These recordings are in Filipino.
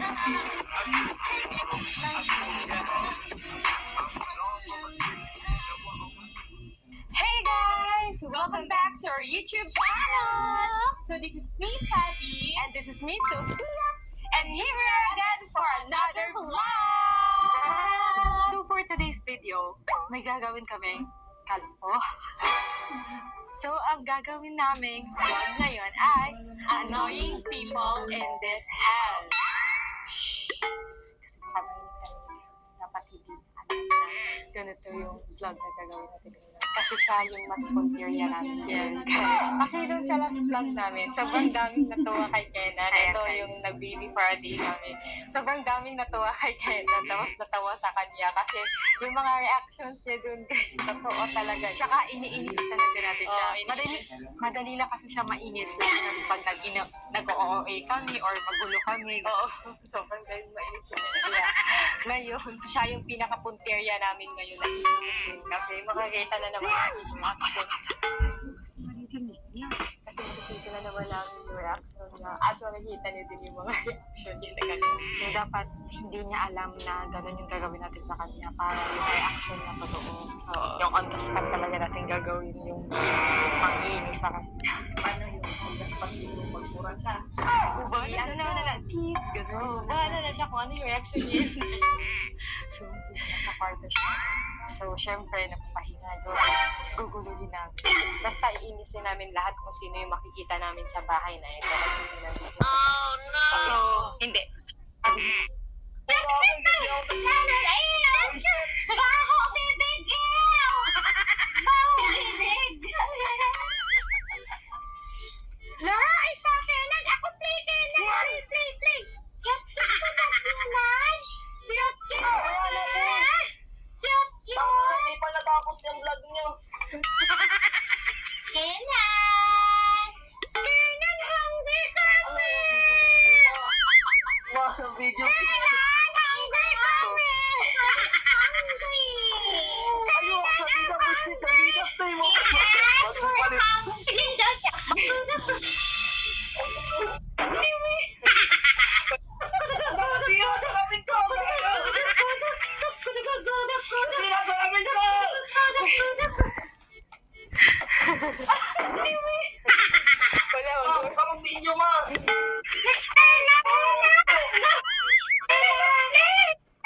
Hey guys! Welcome back to our YouTube channel! So this is me, Sadie. And this is me, Sophia. And here we are again for another vlog! So for today's video, may gagawin kaming kalpo. So ang gagawin namin ngayon ay annoying people in this house. Kasi baka may dapat hindi ganito yung vlog na gagawin natin ngayon. Kasi siya yung mas punterior namin. Yes. Kasi doon sa last vlog namin, sobrang daming natuwa kay Kenan. Ito yung nag-baby party namin. Sobrang daming natuwa kay Kenan. Tapos natawa sa kanya. Kasi yung mga reactions niya doon, guys, totoo talaga. Tsaka iniinit talaga natin siya. Madali lang kasi siya mainis. Like, pag nag-OOA kami or magulo kami. Oo. Sobrang guys, mainis na niya. Ngayon, siya yung pinaka-punterior namin ngayon. Kasi makakita na naman yung action. Kasi marinig niya. Kasi makikita na naman namin yung reaction niya. At makikita niya din yung mga reaction niya na gano'n. So, dapat hindi niya alam na gano'n yung gagawin natin sa kanya para yung reaction na totoo. Yung on the spot talaga natin gagawin yung pang-iinis sa kanya. Paano yung on the spot yung magpura siya? Ano naman na teeth, gano'n. Ano na siya kung ano yung reaction niya. So, nasa kwarto siya. So, syempre, napapahinga doon. Guguluhin namin. Basta iinisin namin lahat kung sino yung makikita namin sa bahay na ito. Kasi hindi namin ito sa So, hindi. Baho, bibig! Baho, bibig! Lara, ito, Kenan! Ako, play, Kenan! Play! Cute ko na, Kenan! Cute! Hindi pa natapos yung vlog niyo. Kenan! Kenan, hungry kami! Video. Kenan, hungry kami! Hungry! Ayaw, sabi na mo si Dalidat na mo. Magpapalit. Hindi sa amin ko! Hindi sa amin ko! Wala. Pamagbiin nyo ma!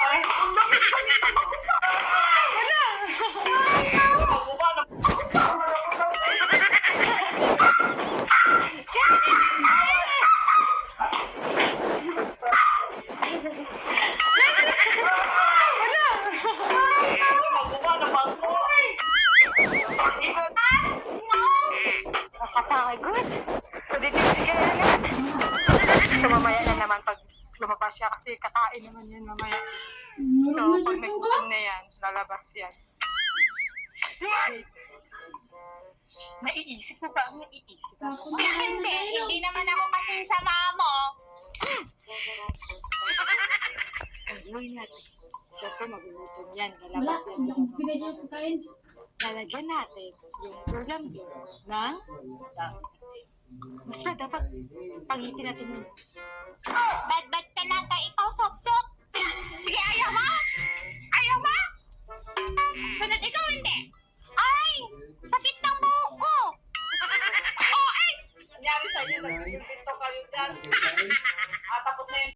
Ay, ang damit ka niya na magupa! Magupa na magupa! Magupa na magupa! Nakapagod. Pwede din si Kenan. So, mamaya na naman pag lumabas siya kasi kakain naman yan mamaya. So, pag nagputom na yan, lalabas yan. Naiisip mo ba? Naiisip mo? Hindi naman ako kasi sama mo. Gawin natin. Siyempre, magugutom yan. Lalabas yan. Lalagyan natin yung urlambing ng basta dapat pangitin natin yung